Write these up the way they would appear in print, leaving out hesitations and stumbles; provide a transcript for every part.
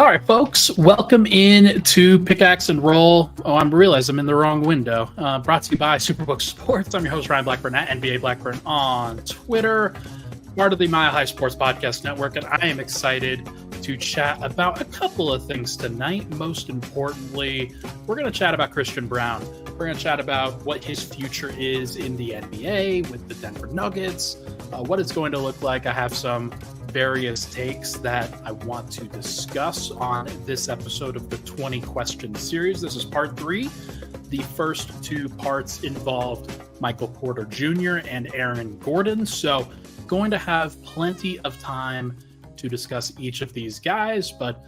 All right, folks, welcome in to Pickaxe and Roll. Oh, I realize I'm in the wrong window. Brought to you by Superbook Sports. I'm your host, Ryan Blackburn, at NBA Blackburn on Twitter, part of the Mile High Sports Podcast Network, and I am excited to chat about a couple of things tonight. Most importantly, we're going to chat about Christian Braun. We're going to chat about what his future is in the NBA with the Denver Nuggets, what it's going to look like. I have some various takes that I want to discuss on this episode of the 20 question series. This is part 3. The first 2 parts involved Michael Porter Jr. and Aaron Gordon. So going to have plenty of time to discuss each of these guys, but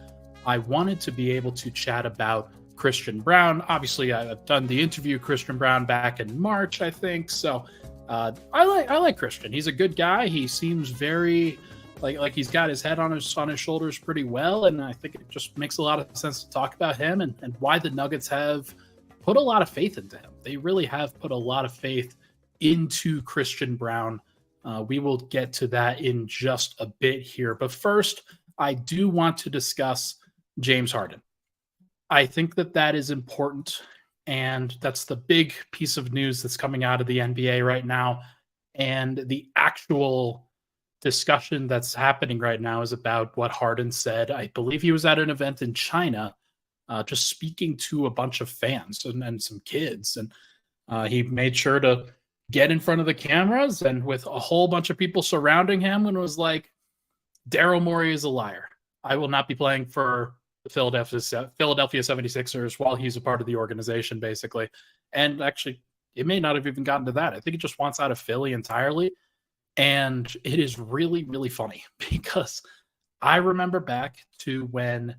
I wanted to be able to chat about Christian Braun. Obviously, I've done the interview Christian Braun back in March, I think. So I like Christian. He's a good guy. He seems very like he's got his head on his shoulders pretty well, and I think it just makes a lot of sense to talk about him and why the Nuggets have put a lot of faith into him. They really have put a lot of faith into Christian Braun. We will get to that in just a bit here, but first, I do want to discuss James Harden. I think that is important, and that's the big piece of news that's coming out of the NBA right now, and the actual discussion that's happening right now is about what Harden said. I believe he was at an event in China, just speaking to a bunch of fans and some kids. And he made sure to get in front of the cameras and with a whole bunch of people surrounding him and was like, Daryl Morey is a liar. I will not be playing for the Philadelphia 76ers while he's a part of the organization, basically. And actually, it may not have even gotten to that. I think he just wants out of Philly entirely. And it is really, really funny because I remember back to when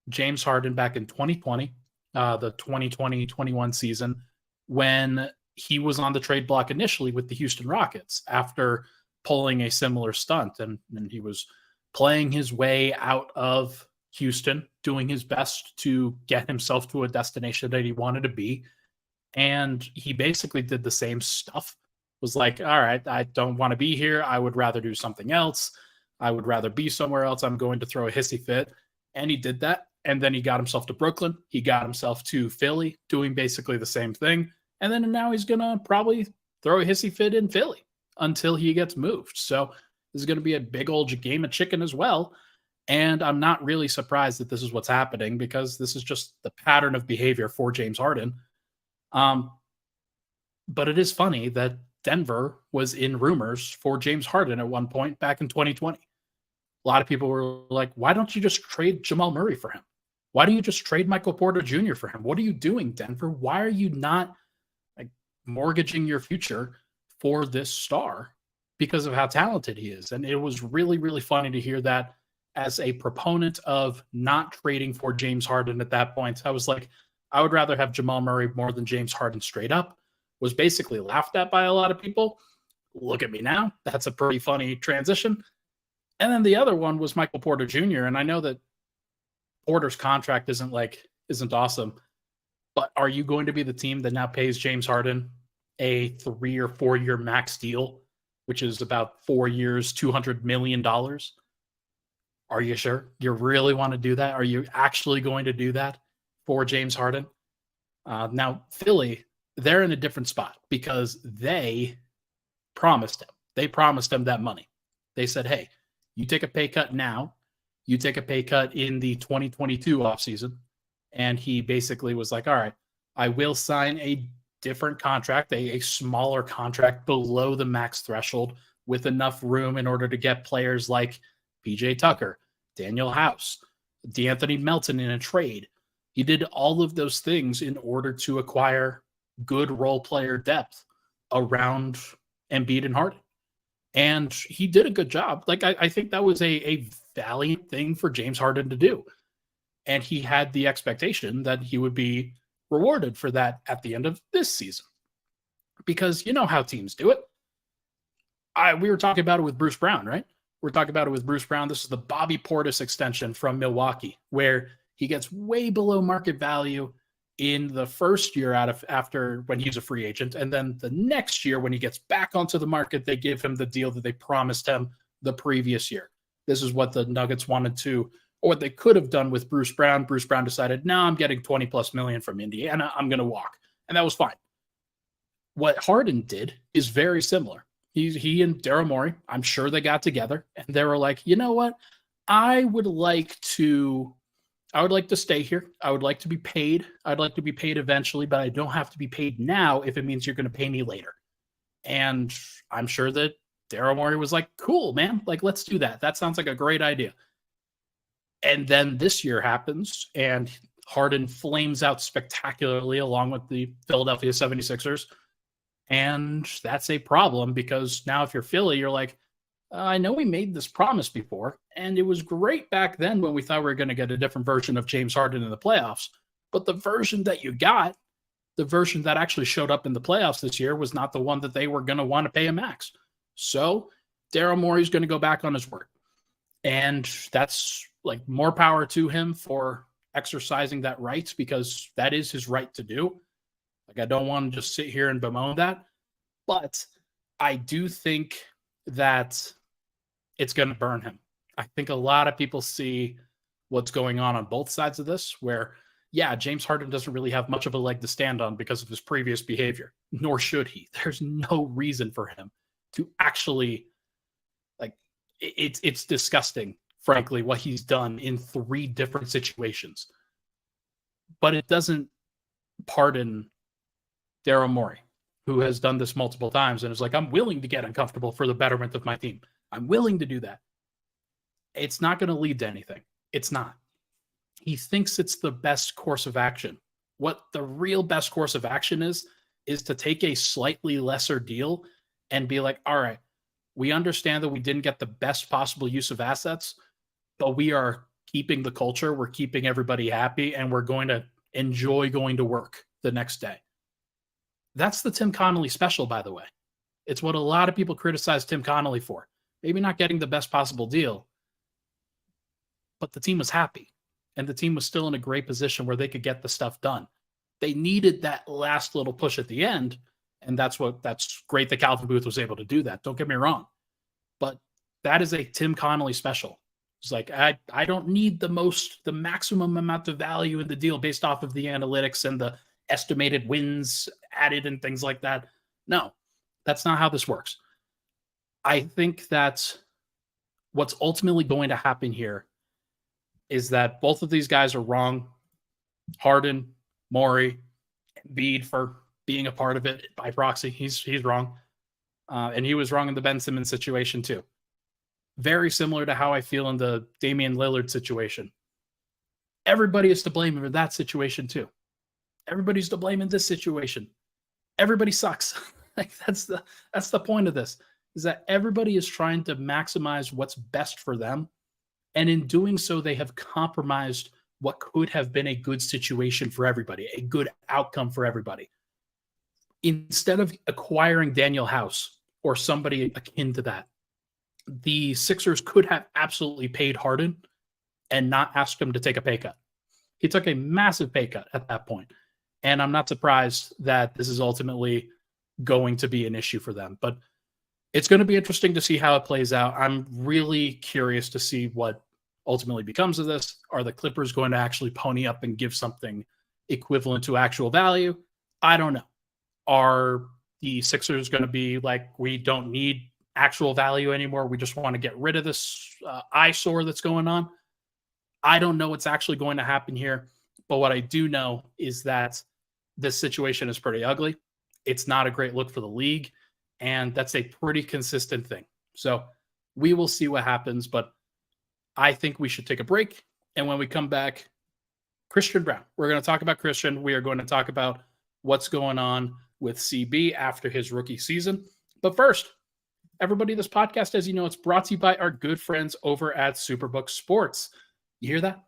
James Harden back in 2020, the 2020-21 season, when he was on the trade block initially with the Houston Rockets after pulling a similar stunt. And he was playing his way out of Houston, doing his best to get himself to a destination that he wanted to be. And he basically did the same stuff. Was like, all right, I don't want to be here. I would rather do something else. I would rather be somewhere else. I'm going to throw a hissy fit. And he did that. And then he got himself to Brooklyn. He got himself to Philly, doing basically the same thing. And then now he's going to probably throw a hissy fit in Philly until he gets moved. So this is going to be a big old game of chicken as well. And I'm not really surprised that this is what's happening because this is just the pattern of behavior for James Harden. But it is funny that Denver was in rumors for James Harden at one point back in 2020. A lot of people were like, why don't you just trade Jamal Murray for him? Why don't you just trade Michael Porter Jr. for him? What are you doing, Denver? Why are you not mortgaging your future for this star because of how talented he is? And it was really, really funny to hear that as a proponent of not trading for James Harden at that point. I was like, I would rather have Jamal Murray more than James Harden straight up. Was basically laughed at by a lot of people. Look at me now. That's a pretty funny transition. And then the other one was Michael Porter Jr. And I know that Porter's contract isn't awesome, but are you going to be the team that now pays James Harden a 3 or 4 year max deal, which is about 4 years, $200 million? Are you sure you really want to do that? Are you actually going to do that for James Harden? Now, Philly, they're in a different spot because they promised him. They promised him that money. They said, hey, you take a pay cut now. You take a pay cut in the 2022 offseason. And he basically was like, all right, I will sign a different contract, a smaller contract below the max threshold with enough room in order to get players like PJ Tucker, Daniel House, DeAnthony Melton in a trade. He did all of those things in order to acquire good role player depth around Embiid and Harden. And he did a good job. I think that was a valiant thing for James Harden to do. And he had the expectation that he would be rewarded for that at the end of this season. Because you know how teams do it. We were talking about it with Bruce Brown, right? We're talking about it with Bruce Brown. This is the Bobby Portis extension from Milwaukee, where he gets way below market value in the first year after when he's a free agent. And then the next year when he gets back onto the market, they give him the deal that they promised him the previous year. This is what the Nuggets wanted to or what they could have done with Bruce Brown. Bruce Brown decided, no, I'm getting 20 plus million from Indiana. I'm going to walk. And that was fine. What Harden did is very similar. He and Daryl Morey, I'm sure they got together and they were like, you know what? I would like to stay here. I would like to be paid. I'd like to be paid eventually, but I don't have to be paid now if it means you're going to pay me later. And I'm sure that Daryl Morey was like, cool, man. Like, let's do that. That sounds like a great idea. And then this year happens and Harden flames out spectacularly along with the Philadelphia 76ers. And that's a problem because now if you're Philly, you're like, I know we made this promise before, and it was great back then when we thought we were going to get a different version of James Harden in the playoffs. But the version that you got, the version that actually showed up in the playoffs this year, was not the one that they were going to want to pay a max. So Daryl Morey's going to go back on his word. And that's like more power to him for exercising that right, because that is his right to do. Like, I don't want to just sit here and bemoan that. But I do think that it's going to burn him. I think a lot of people see what's going on both sides of this, where, yeah, James Harden doesn't really have much of a leg to stand on because of his previous behavior, nor should he. There's no reason for him to actually, like, it's disgusting, frankly, what he's done in 3 different situations. But it doesn't pardon Daryl Morey, who has done this multiple times and is like, I'm willing to get uncomfortable for the betterment of my team. I'm willing to do that. It's not going to lead to anything. It's not. He thinks it's the best course of action. What the real best course of action is to take a slightly lesser deal and be like, all right, we understand that we didn't get the best possible use of assets, but we are keeping the culture, we're keeping everybody happy, and we're going to enjoy going to work the next day. That's the Tim Connolly special, by the way. It's what a lot of people criticize Tim Connolly for. Maybe not getting the best possible deal, but the team was happy, and the team was still in a great position where they could get the stuff done. They needed that last little push at the end, and that's great that Calvin Booth was able to do that. Don't get me wrong, but that is a Tim Connolly special. It's like, I don't need the maximum amount of value in the deal based off of the analytics and the estimated wins added and things like that. No, that's not how this works. I think that what's ultimately going to happen here is that both of these guys are wrong. Harden, Morey, Embiid for being a part of it by proxy. He's wrong. And he was wrong in the Ben Simmons situation too. Very similar to how I feel in the Damian Lillard situation. Everybody is to blame for that situation too. Everybody's to blame in this situation. Everybody sucks. Like, that's the point of this, is that everybody is trying to maximize what's best for them. And in doing so, they have compromised what could have been a good situation for everybody, a good outcome for everybody. Instead of acquiring Daniel House or somebody akin to that, the Sixers could have absolutely paid Harden and not asked him to take a pay cut. He took a massive pay cut at that point. And I'm not surprised that this is ultimately going to be an issue for them. But it's going to be interesting to see how it plays out. I'm really curious to see what ultimately becomes of this. Are the Clippers going to actually pony up and give something equivalent to actual value? I don't know. Are the Sixers going to be like, we don't need actual value anymore, we just want to get rid of this eyesore that's going on? I don't know what's actually going to happen here. But what I do know is that this situation is pretty ugly. It's not a great look for the league. And that's a pretty consistent thing. So we will see what happens. But I think we should take a break. And when we come back, Christian Braun. We're going to talk about Christian. We are going to talk about what's going on with CB after his rookie season. But first, everybody, this podcast, as you know, it's brought to you by our good friends over at Superbook Sports. You hear that?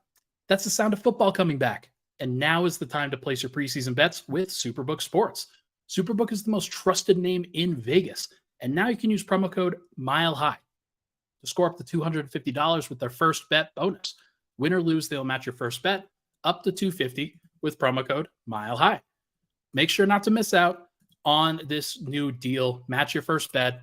That's the sound of football coming back. And now is the time to place your preseason bets with Superbook Sports. Superbook is the most trusted name in Vegas. And now you can use promo code MILEHIGH to score up to $250 with their first bet bonus. Win or lose, they'll match your first bet up to $250 with promo code MILEHIGH. Make sure not to miss out on this new deal. Match your first bet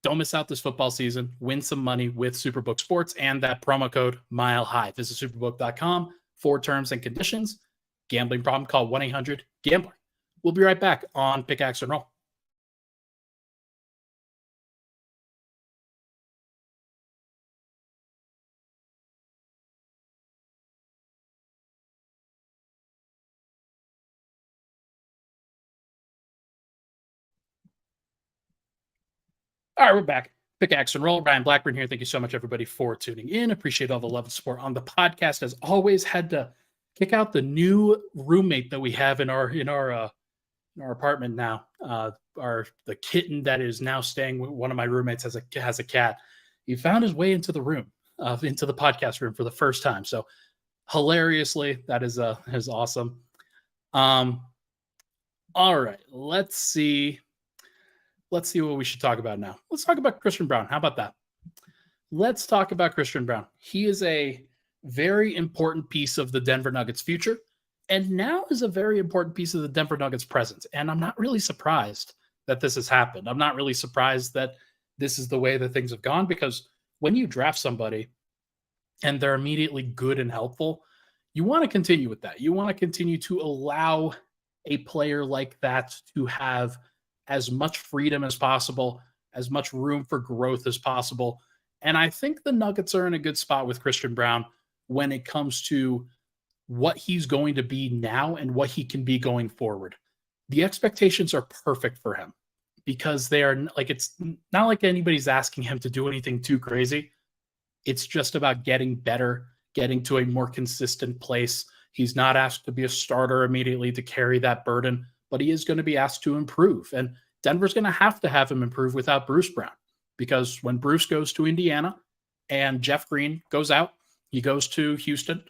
Don't miss out this football season. Win some money with Superbook Sports and that promo code Mile High. Visit superbook.com for terms and conditions. Gambling problem, call 1-800-GAMBLER. We'll be right back on Pickaxe and Roll. All right, we're back. Pickaxe and Roll. Ryan Blackburn here. Thank you so much, everybody, for tuning in. Appreciate all the love and support on the podcast. As always, had to kick out the new roommate that we have in our apartment now. The kitten that is now staying with one of my roommates has a cat. He found his way into the room, into the podcast room for the first time. So hilariously, that is awesome. All right, let's see what we should talk about now. Let's talk about Christian Braun. How about that? Let's talk about Christian Braun. He is a very important piece of the Denver Nuggets future, and now is a very important piece of the Denver Nuggets present. And I'm not really surprised that this has happened. I'm not really surprised that this is the way that things have gone, because when you draft somebody and they're immediately good and helpful, you want to continue with that. You want to continue to allow a player like that to have as much freedom as possible, as much room for growth as possible. And I think the Nuggets are in a good spot with Christian Braun when it comes to what he's going to be now and what he can be going forward. The expectations are perfect for him because they are like, it's not like anybody's asking him to do anything too crazy. It's just about getting better, getting to a more consistent place. He's not asked to be a starter immediately to carry that burden, but he is going to be asked to improve. And Denver's going to have him improve without Bruce Brown, because when Bruce goes to Indiana and Jeff Green goes out, he goes to Houston,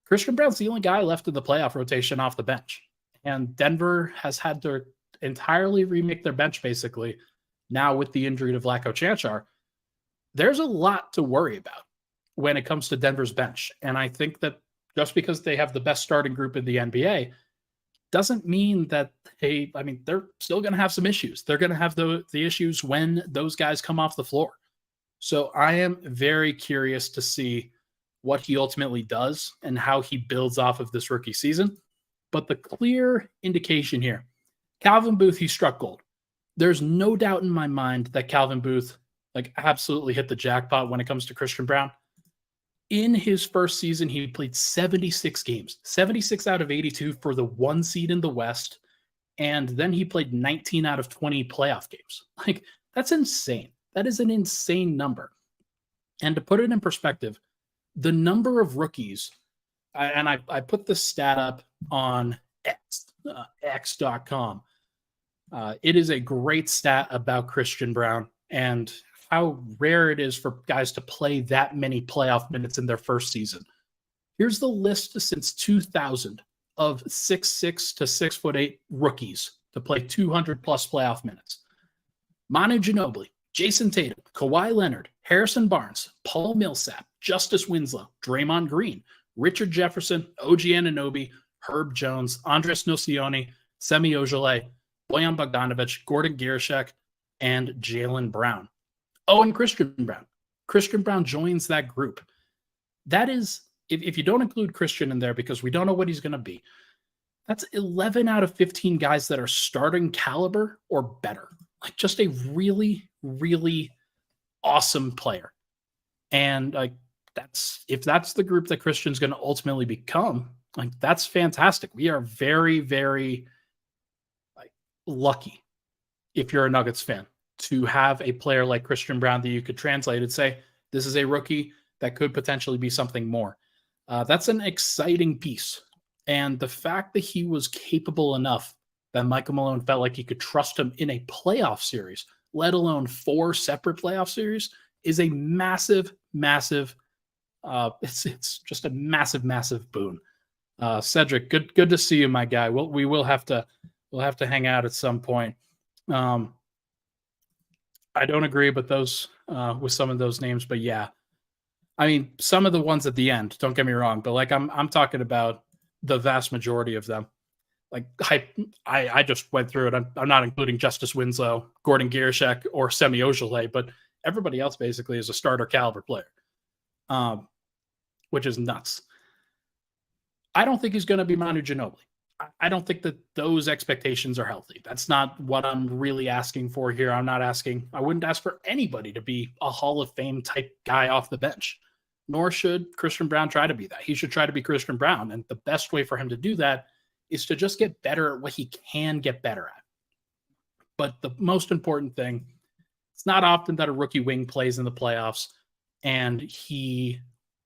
Christian Braun's the only guy left in the playoff rotation off the bench. And Denver has had to entirely remake their bench, basically, now with the injury to Vlatko Čančar. There's a lot to worry about when it comes to Denver's bench. And I think that just because they have the best starting group in the NBA doesn't mean that they're still going to have some issues. They're going to have the issues when those guys come off the floor. So I am very curious to see what he ultimately does and how he builds off of this rookie season. But the clear indication here, Calvin Booth, he struck gold. There's no doubt in my mind that Calvin Booth absolutely hit the jackpot when it comes to Christian Braun. In his first season, he played 76 games, 76 out of 82 for the 1 seed in the West. And then he played 19 out of 20 playoff games. That's insane. That is an insane number. And to put it in perspective, the number of rookies, and I put this stat up on X.com. It is a great stat about Christian Braun and how rare it is for guys to play that many playoff minutes in their first season. Here's the list since 2000 of 6'6" to 6'8" rookies to play 200 plus playoff minutes. Manu Ginobili, Jason Tatum, Kawhi Leonard, Harrison Barnes, Paul Millsap, Justice Winslow, Draymond Green, Richard Jefferson, OG Anunoby, Herb Jones, Andres Nocioni, Semi Ojeleye, Bojan Bogdanovic, Gordon Giershek, and Jaylen Brown. Oh, and Christian Braun. Christian Braun joins that group. That is, if you don't include Christian in there because we don't know what he's going to be, that's 11 out of 15 guys that are starting caliber or better. Just a really, really awesome player. And if that's the group that Christian's going to ultimately become, that's fantastic. We are very, very lucky, if you're a Nuggets fan, to have a player like Christian Braun that you could translate and say, this is a rookie that could potentially be something more. That's an exciting piece. And the fact that he was capable enough that Michael Malone felt like he could trust him in a playoff series, let alone 4 separate playoff series, is a massive, massive, it's just a massive, massive boon. Cedric, good to see you, my guy. We'll have to hang out at some point. I don't agree with those with some of those names, but yeah, I mean, some of the ones at the end, don't get me wrong, but I'm talking about the vast majority of them. I just went through it. I'm not including Justice Winslow, Gordon Giershek, or Semi Ojeleye, but everybody else basically is a starter caliber player, which is nuts. I don't think he's going to be Manu Ginobili. I don't think that those expectations are healthy. That's not what I'm really asking for here. I wouldn't ask for anybody to be a Hall of Fame type guy off the bench, nor should Christian Braun try to be that. He should try to be Christian Braun. And the best way for him to do that is to just get better at what he can get better at. But the most important thing, it's not often that a rookie wing plays in the playoffs, and he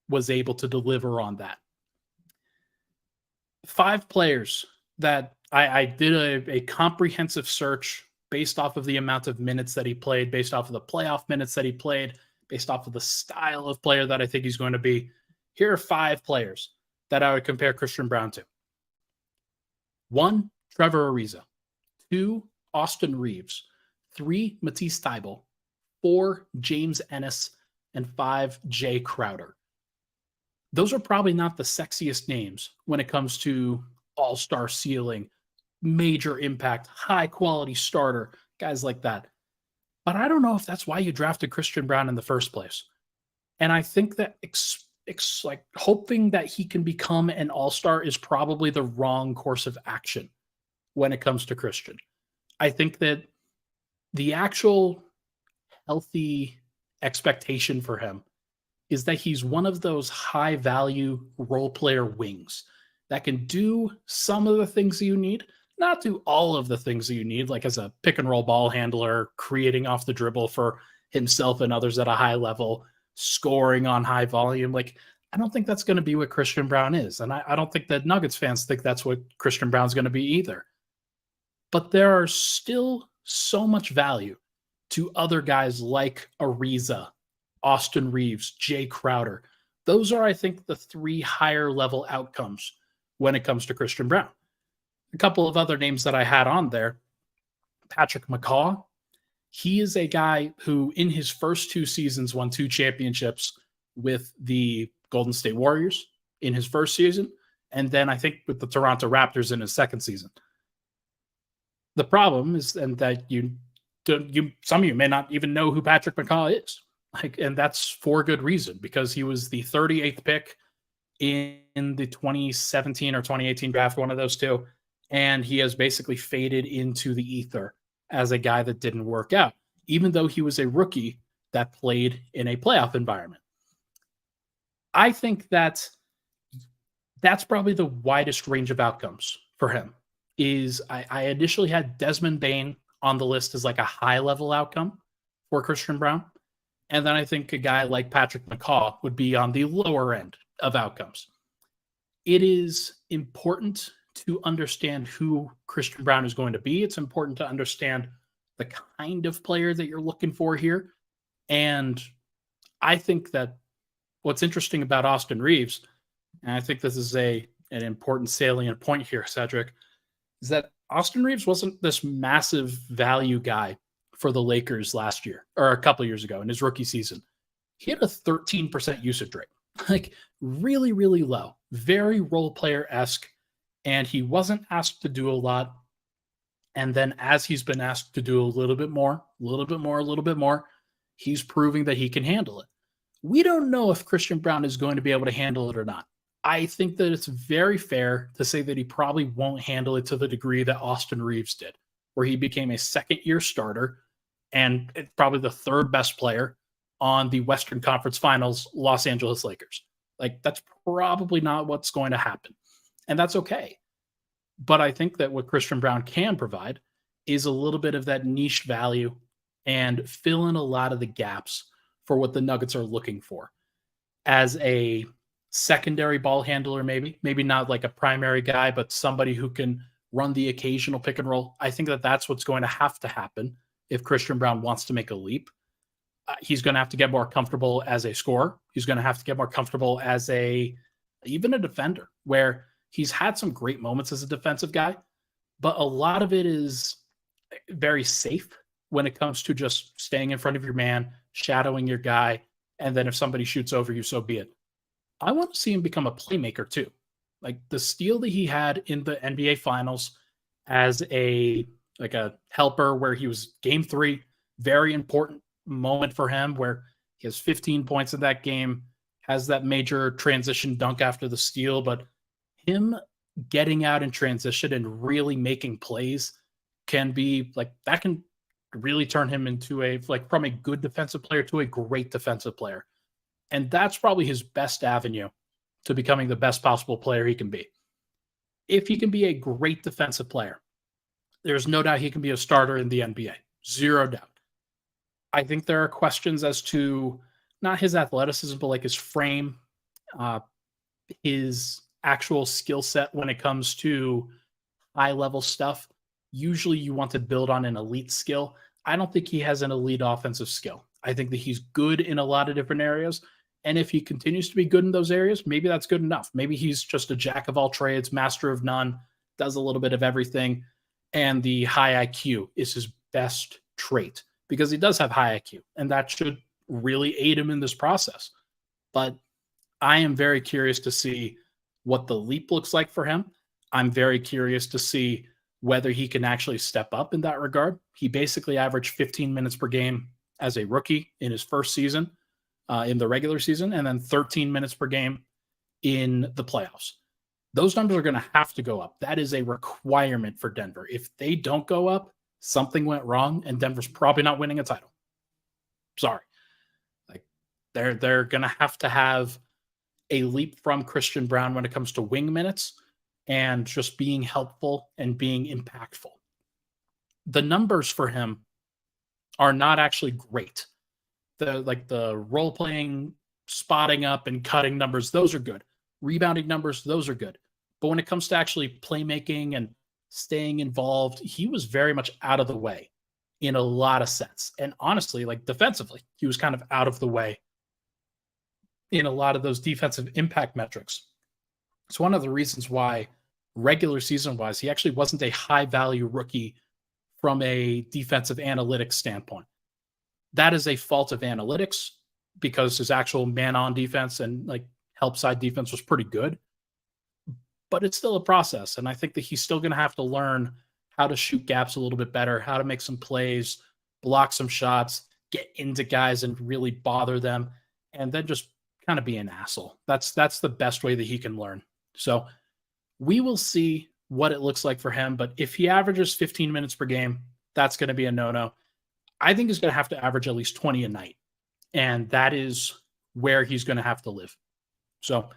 was able to deliver on that. 5 players that I did a comprehensive search based off of the amount of minutes that he played, based off of the playoff minutes that he played, based off of the style of player that I think he's going to be. Here are 5 players that I would compare Christian Braun to. 1, Trevor Ariza. 2, Austin Reeves. 3, Matisse Thybulle. 4, James Ennis. And 5, Jay Crowder. Those are probably not the sexiest names when it comes to all-star ceiling, major impact, high-quality starter, guys like that. But I don't know if that's why you drafted Christian Braun in the first place. And I think that like hoping that he can become an all-star is probably the wrong course of action when it comes to Christian. I think that the actual healthy expectation for him is that he's one of those high-value role player wings that can do some of the things you need, not do all of the things that you need, like as a pick-and-roll ball handler, creating off the dribble for himself and others at a high level, scoring on high volume. Like, I don't think that's going to be what Christian Braun is, and I don't think that Nuggets fans think that's what Christian Braun's going to be either. But there are still so much value to other guys like Ariza, Austin Reeves, Jay Crowder. Those are, I think, the 3 higher level outcomes when it comes to Christian Braun. A couple of other names that I had on there. Patrick McCaw. He is a guy who in his first 2 seasons won 2 championships with the Golden State Warriors in his first season, and then I think with the Toronto Raptors in his second season. The problem is, and that some of you may not even know who Patrick McCaw is. And that's for good reason, because he was the 38th pick in the 2017 or 2018 draft, one of those two. And he has basically faded into the ether as a guy that didn't work out, even though he was a rookie that played in a playoff environment. I think that's probably the widest range of outcomes for him. I initially had Desmond Bane on the list as like a high-level outcome for Christian Braun. And then I think a guy like Patrick McCaw would be on the lower end of outcomes. It is important to understand who Christian Braun is going to be. It's important to understand the kind of player that you're looking for here. And I think that what's interesting about Austin Reeves, and I think this is an important salient point here, Cedric, is that Austin Reeves wasn't this massive value guy for the Lakers last year, or a couple of years ago in his rookie season. He had a 13% usage rate, like really, really low, very role player-esque, and he wasn't asked to do a lot. And then as he's been asked to do a little bit more, he's proving that he can handle it. We don't know if Christian Braun is going to be able to handle it or not. I think that it's very fair to say that he probably won't handle it to the degree that Austin Reeves did, where he became a second-year starter and it's probably the 3rd best player on the Western Conference Finals Los Angeles Lakers. Like, that's probably not what's going to happen. And that's okay. But I think that what Christian Braun can provide is a little bit of that niche value and fill in a lot of the gaps for what the Nuggets are looking for. As a secondary ball handler, maybe not like a primary guy, but somebody who can run the occasional pick and roll. I think that that's what's going to happen if Christian Braun wants to make a leap. He's going to have to get more comfortable as a scorer. He's going to have to get more comfortable as even a defender, where he's had some great moments as a defensive guy, but a lot of it is very safe when it comes to just staying in front of your man, shadowing your guy, and then if somebody shoots over you, so be it. I want to see him become a playmaker too. Like the steal that he had in the NBA Finals as a helper where he was game 3, very important moment for him where he has 15 points in that game, has that major transition dunk after the steal, but him getting out in transition and really making plays can be that can really turn him into from a good defensive player to a great defensive player. And that's probably his best avenue to becoming the best possible player he can be. If he can be a great defensive player, there's no doubt he can be a starter in the NBA. Zero doubt. I think there are questions as to not his athleticism, but his frame, his actual skill set when it comes to high level stuff. Usually you want to build on an elite skill. I don't think he has an elite offensive skill. I think that he's good in a lot of different areas. And if he continues to be good in those areas, maybe that's good enough. Maybe he's just a jack of all trades, master of none, does a little bit of everything. And the high IQ is his best trait because he does have high IQ. And that should really aid him in this process. But I am very curious to see what the leap looks like for him. I'm very curious to see whether he can actually step up in that regard. He basically averaged 15 minutes per game as a rookie in his first season, in the regular season, and then 13 minutes per game in the playoffs. Those numbers are going to have to go up. That is a requirement for Denver. If they don't go up, something went wrong, and Denver's probably not winning a title. Sorry. They're going to have a leap from Christian Braun when it comes to wing minutes and just being helpful and being impactful. The numbers for him are not actually great. The role playing, spotting up and cutting numbers, those are good. Rebounding numbers, those are good. But when it comes to actually playmaking and staying involved, he was very much out of the way in a lot of sets. And honestly, defensively, he was kind of out of the way in a lot of those defensive impact metrics. It's one of the reasons why regular season wise, he actually wasn't a high value rookie from a defensive analytics standpoint. That is a fault of analytics because his actual man on defense and help side defense was pretty good, but it's still a process. And I think that he's still going to have to learn how to shoot gaps a little bit better, how to make some plays, block some shots, get into guys and really bother them, and then just kind of be an asshole. That's the best way that he can learn. So we will see what it looks like for him. But if he averages 15 minutes per game, that's going to be a no-no. I think he's going to have to average at least 20 a night. And that is where he's going to have to live. So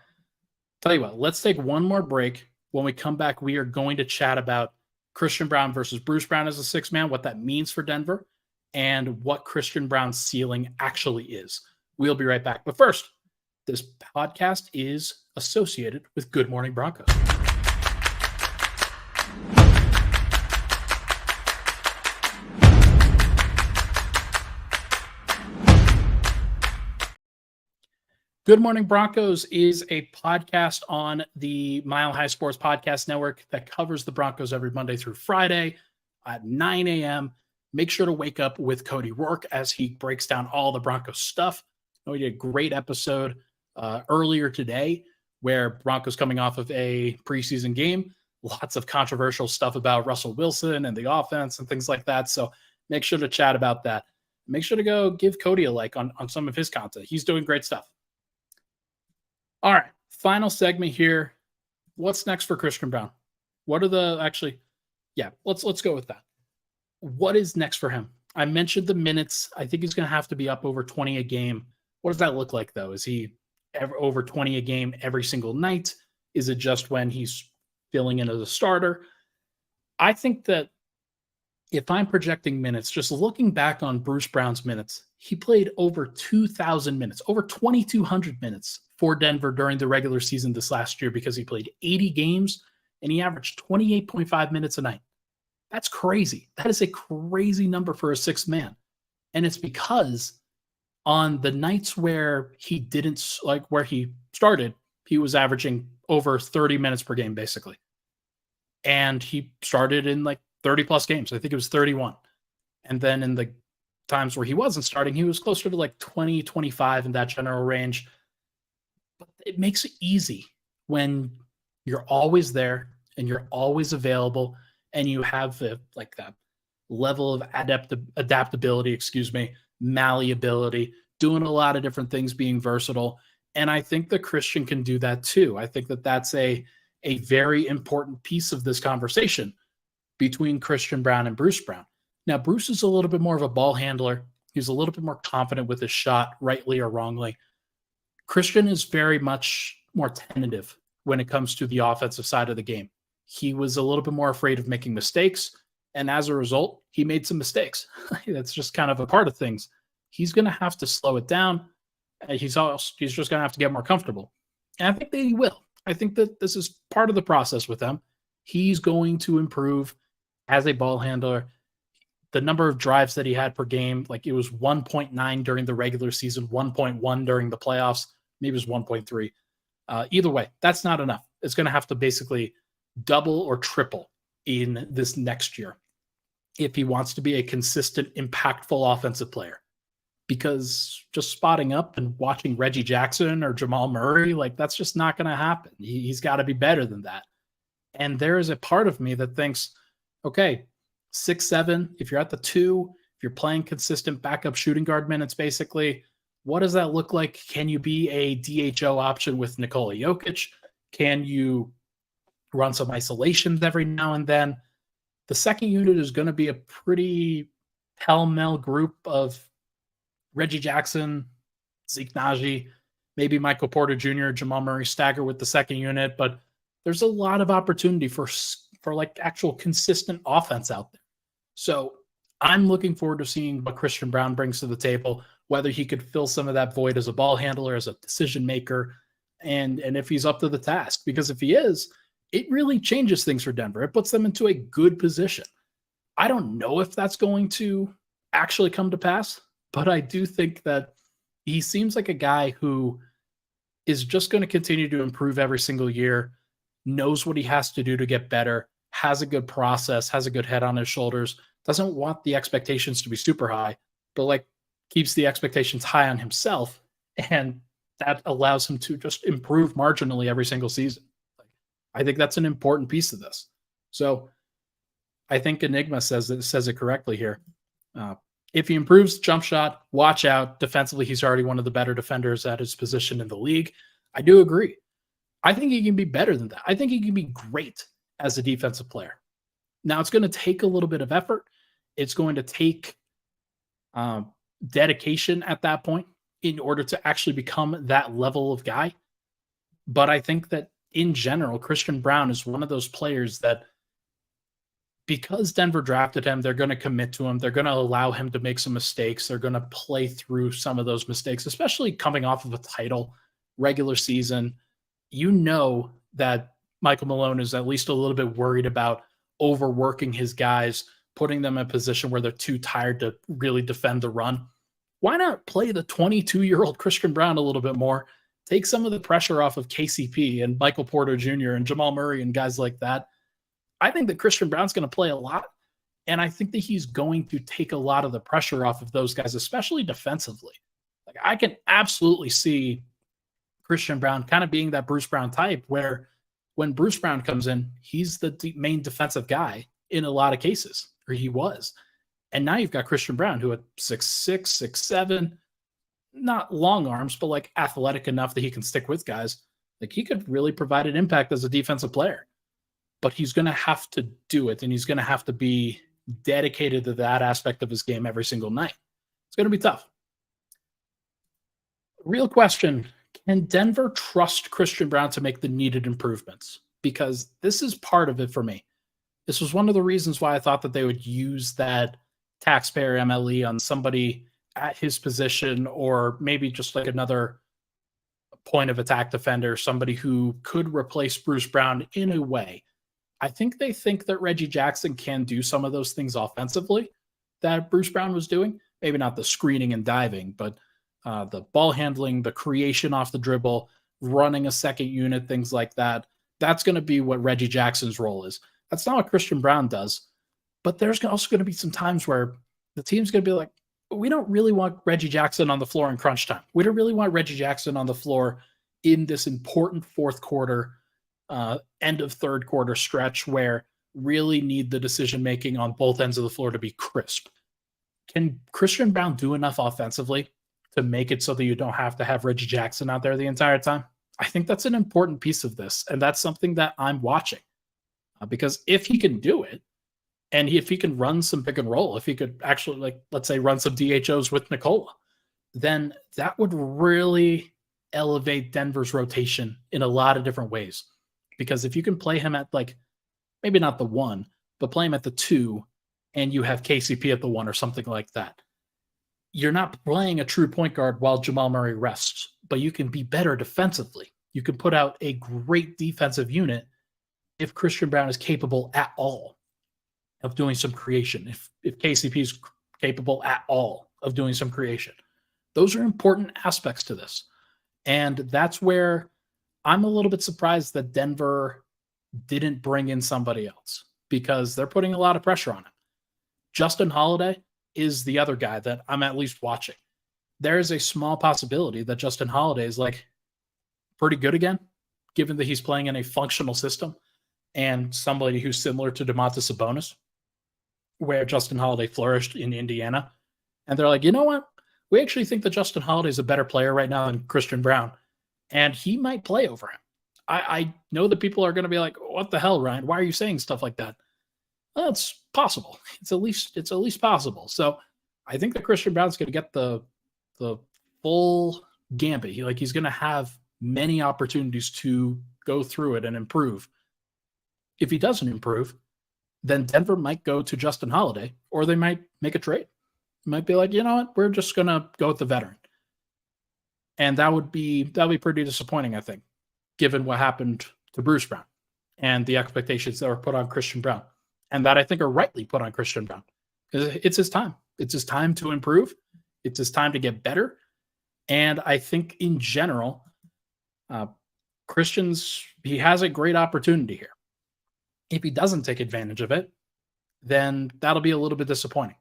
tell you what, let's take one more break. When we come back, we are going to chat about Christian Braun versus Bruce Brown as a sixth man, what that means for Denver, and what Christian Braun's ceiling actually is. We'll be right back. But first, this podcast is associated with Good Morning Broncos. Good Morning Broncos is a podcast on the Mile High Sports Podcast Network that covers the Broncos every Monday through Friday at 9 a.m. Make sure to wake up with Cody Rourke as he breaks down all the Broncos stuff. We did a great episode earlier today where Broncos coming off of a preseason game. Lots of controversial stuff about Russell Wilson and the offense and things like that. So make sure to chat about that. Make sure to go give Cody a like on some of his content. He's doing great stuff. All right, final segment here. What's next for Christian Braun? What are let's go with that. What is next for him? I mentioned the minutes. I think he's going to have to be up over 20 a game. What does that look like, though? Is he over 20 a game every single night? Is it just when he's filling in as a starter? I think that if I'm projecting minutes, just looking back on Bruce Brown's minutes, he played over 2,000 minutes, over 2,200 minutes for Denver during the regular season this last year because he played 80 games and he averaged 28.5 minutes a night. That's crazy. That is a crazy number for a sixth man. And it's because on the nights where he didn't, where he started, he was averaging over 30 minutes per game, basically. And he started in 30 plus games. I think it was 31. And then in the times where he wasn't starting, he was closer to 20, 25 in that general range. But it makes it easy when you're always there and you're always available and you have that level of adaptability, malleability, doing a lot of different things, being versatile. And I think that Christian can do that too. I think that that's a very important piece of this conversation between Christian Braun and Bruce Brown. Now, Bruce is a little bit more of a ball handler. He's a little bit more confident with his shot, rightly or wrongly. Christian is very much more tentative when it comes to the offensive side of the game. He was a little bit more afraid of making mistakes, and as a result, he made some mistakes. That's just kind of a part of things. He's going to have to slow it down. He's just going to have to get more comfortable. And I think that he will. I think that this is part of the process with him. He's going to improve as a ball handler. The number of drives that he had per game, like it was 1.9 during the regular season, 1.1 during the playoffs, maybe it was 1.3. Either way, that's not enough. It's going to have to basically double or triple in this next year if he wants to be a consistent, impactful offensive player. Because just spotting up and watching Reggie Jackson or Jamal Murray, like that's just not going to happen. He's got to be better than that. And there is a part of me that thinks, okay, 6'7", if you're at the 2, if you're playing consistent backup shooting guard minutes, basically, what does that look like? Can you be a DHO option with Nikola Jokic? Can you run some isolations every now and then? The second unit is going to be a pretty pell-mell group of Reggie Jackson, Zeke Naji, maybe Michael Porter Jr., Jamal Murray stagger with the second unit, but there's a lot of opportunity for like actual consistent offense out there. So I'm looking forward to seeing what Christian Braun brings to the table, whether he could fill some of that void as a ball handler, as a decision maker, and if he's up to the task. Because if he is, it really changes things for Denver. It puts them into a good position. I don't know if that's going to actually come to pass, but I do think that he seems like a guy who is just going to continue to improve every single year, knows what he has to do to get better, has a good process, has a good head on his shoulders, doesn't want the expectations to be super high, but like keeps the expectations high on himself. And that allows him to just improve marginally every single season. I think that's an important piece of this. So I think Enigma says it correctly here. If he improves jump shot, watch out. Defensively, he's already one of the better defenders at his position in the league. I do agree. I think he can be better than that. I think he can be great as a defensive player. Now, it's going to take a little bit of effort. It's going to take dedication at that point in order to actually become that level of guy. But I think that in general, Christian Braun is one of those players that, because Denver drafted him, they're going to commit to him. They're going to allow him to make some mistakes. They're going to play through some of those mistakes, especially coming off of a title, regular season. You know that Michael Malone is at least a little bit worried about overworking his guys, putting them in a position where they're too tired to really defend the run. Why not play the 22-year-old Christian Braun a little bit more? Take some of the pressure off of KCP and Michael Porter Jr. and Jamal Murray and guys like that. I think that Christian Braun's going to play a lot, and I think that he's going to take a lot of the pressure off of those guys, especially defensively. Like, I can absolutely see Christian Braun kind of being that Bruce Brown type, where when Bruce Brown comes in, he's the main defensive guy in a lot of cases, or he was. And now you've got Christian Braun, who at 6'6", 6'7", not long arms, but like athletic enough that he can stick with guys. Like, he could really provide an impact as a defensive player. But he's going to have to do it, and he's going to have to be dedicated to that aspect of his game every single night. It's going to be tough. Real question, can Denver trust Christian Braun to make the needed improvements? Because this is part of it for me. This was one of the reasons why I thought that they would use that taxpayer MLE on somebody at his position, or maybe just like another point of attack defender, somebody who could replace Bruce Brown in a way. I think they think that Reggie Jackson can do some of those things offensively that Bruce Brown was doing. Maybe not the screening and diving, but the ball handling, the creation off the dribble, running a second unit, things like that. That's going to be what Reggie Jackson's role is. That's not what Christian Braun does. But there's also going to be some times where the team's going to be like, we don't really want Reggie Jackson on the floor in crunch time. We don't really want Reggie Jackson on the floor in this important fourth quarter, end of third quarter stretch where really need the decision-making on both ends of the floor to be crisp. Can Christian Braun do enough offensively to make it so that you don't have to have Reggie Jackson out there the entire time? I think that's an important piece of this, and that's something that I'm watching. Because if he can do it, and if he can run some pick and roll, if he could actually, like, let's say, run some DHOs with Nikola, then that would really elevate Denver's rotation in a lot of different ways. Because if you can play him at, like, maybe not the 1, but play him at the 2, and you have KCP at the 1 or something like that, you're not playing a true point guard while Jamal Murray rests, but you can be better defensively. You can put out a great defensive unit if Christian Braun is capable at all of doing some creation, if KCP is capable at all of doing some creation. Those are important aspects to this. And that's where I'm a little bit surprised that Denver didn't bring in somebody else, because they're putting a lot of pressure on him. Justin Holiday is the other guy that I'm at least watching. There is a small possibility that Justin Holiday is, like, pretty good again, given that he's playing in a functional system and somebody who's similar to Domantas Sabonis, where Justin Holiday flourished in Indiana. And they're like, you know what? We actually think that Justin Holiday is a better player right now than Christian Braun, and he might play over him. I know that people are going to be like, what the hell, Ryan? Why are you saying stuff like that? Well, it's possible. It's at least possible. So I think that Christian Braun's going to get the full gambit. He's going to have many opportunities to go through it and improve. If he doesn't improve, then Denver might go to Justin Holiday, or they might make a trade. Might be like, you know what, we're just going to go with the veteran. And that would be pretty disappointing, I think, given what happened to Bruce Brown and the expectations that were put on Christian Braun, and that I think are rightly put on Christian Braun. It's his time. It's his time to improve. It's his time to get better. And I think in general, he has a great opportunity here. If he doesn't take advantage of it, then that'll be a little bit disappointing.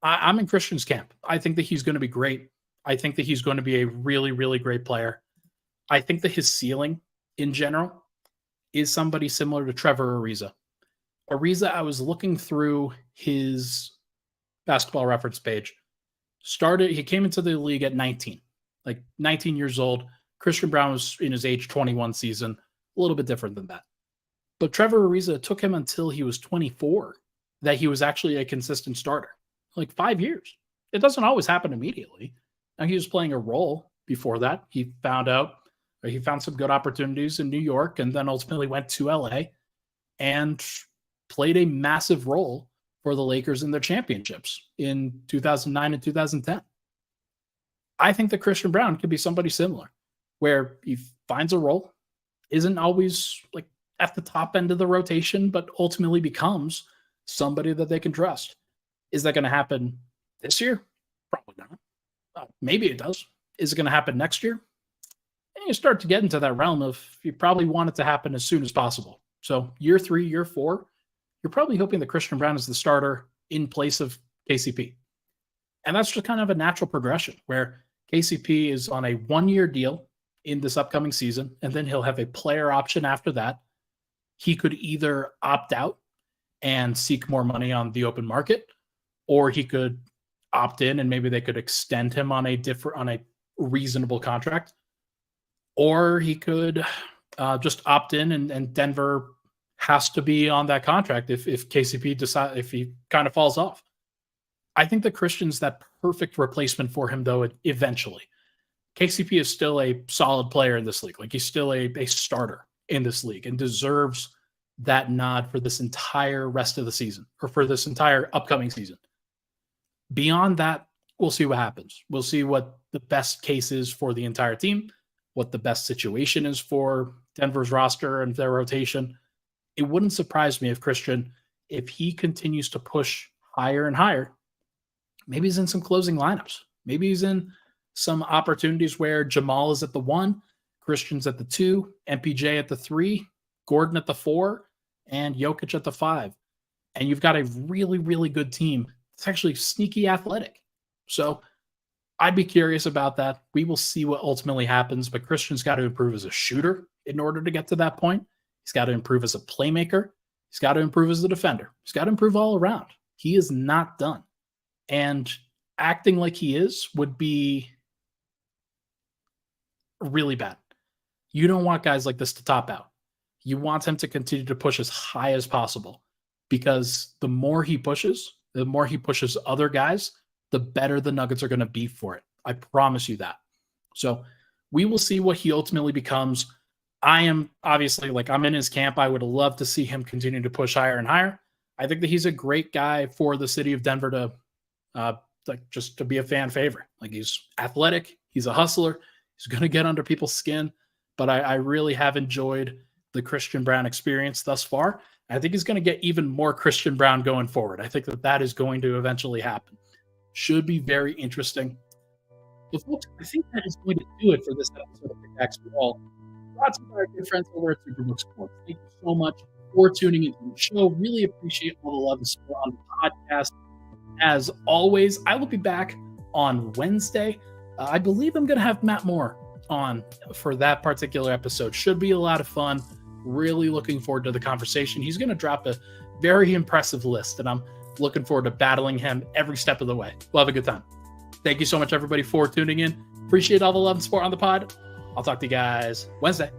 I'm in Christian's camp. I think that he's going to be great. I think that he's going to be a really, really great player. I think that his ceiling in general is somebody similar to Trevor Ariza. Ariza, I was looking through his basketball reference page. He came into the league at 19, like 19 years old. Christian Braun was in his age 21 season, a little bit different than that. But Trevor Ariza, it took him until he was 24 that he was actually a consistent starter, like 5 years. It doesn't always happen immediately. Now, he was playing a role before that. He found some good opportunities in New York, and then ultimately went to LA and played a massive role for the Lakers in their championships in 2009 and 2010. I think that Christian Braun could be somebody similar, where he finds a role, isn't always like at the top end of the rotation, but ultimately becomes somebody that they can trust. Is that going to happen this year? Probably not. Maybe it does. Is it going to happen next year? And you start to get into that realm of, you probably want it to happen as soon as possible. So year 3, year 4, you're probably hoping that Christian Braun is the starter in place of KCP. And that's just kind of a natural progression, where KCP is on a 1-year deal in this upcoming season, and then he'll have a player option after that. He could either opt out and seek more money on the open market, or he could opt in and maybe they could extend him on a reasonable contract, or he could just opt in and Denver has to be on that contract if KCP if he kind of falls off. I think that Christian's that perfect replacement for him, though, eventually. KCP is still a solid player in this league. Like, he's still a starter in this league and deserves that nod for this entire rest of the season, or for this entire upcoming season. Beyond that, we'll see what happens. We'll see what the best case is for the entire team, what the best situation is for Denver's roster and their rotation. It wouldn't surprise me if he continues to push higher and higher, maybe he's in some closing lineups. Maybe he's in some opportunities where Jamal is at the 1, Christian's at the 2, MPJ at the 3, Gordon at the 4, and Jokic at the 5. And you've got a really, really good team. It's actually sneaky athletic. So I'd be curious about that. We will see what ultimately happens, but Christian's got to improve as a shooter in order to get to that point. He's got to improve as a playmaker. He's got to improve as a defender. He's got to improve all around. He is not done. And acting like he is would be really bad. You don't want guys like this to top out. You want him to continue to push as high as possible, because the more he pushes other guys, the better the Nuggets are going to be for it. I promise you that. So we will see what he ultimately becomes. I am obviously, I'm in his camp. I would love to see him continue to push higher and higher. I think that he's a great guy for the city of Denver to just to be a fan favorite. He's athletic. He's a hustler. He's going to get under people's skin. But I really have enjoyed the Christian Braun experience thus far. I think he's going to get even more Christian Braun going forward. I think that is going to eventually happen. Should be very interesting. But folks, I think that is going to do it for this episode of Pickaxe and Roll. Brought to you by our good friends over at Superbook Sports. Thank you so much for tuning into the show. Really appreciate all the love and support on the podcast. As always, I will be back on Wednesday. I believe I'm going to have Matt Moore on for that particular episode. Should be a lot of fun. Really looking forward to the conversation. He's going to drop a very impressive list, and I'm looking forward to battling him every step of the way. We'll have a good time. Thank you so much, everybody, for tuning in. Appreciate all the love and support on the pod. I'll talk to you guys Wednesday.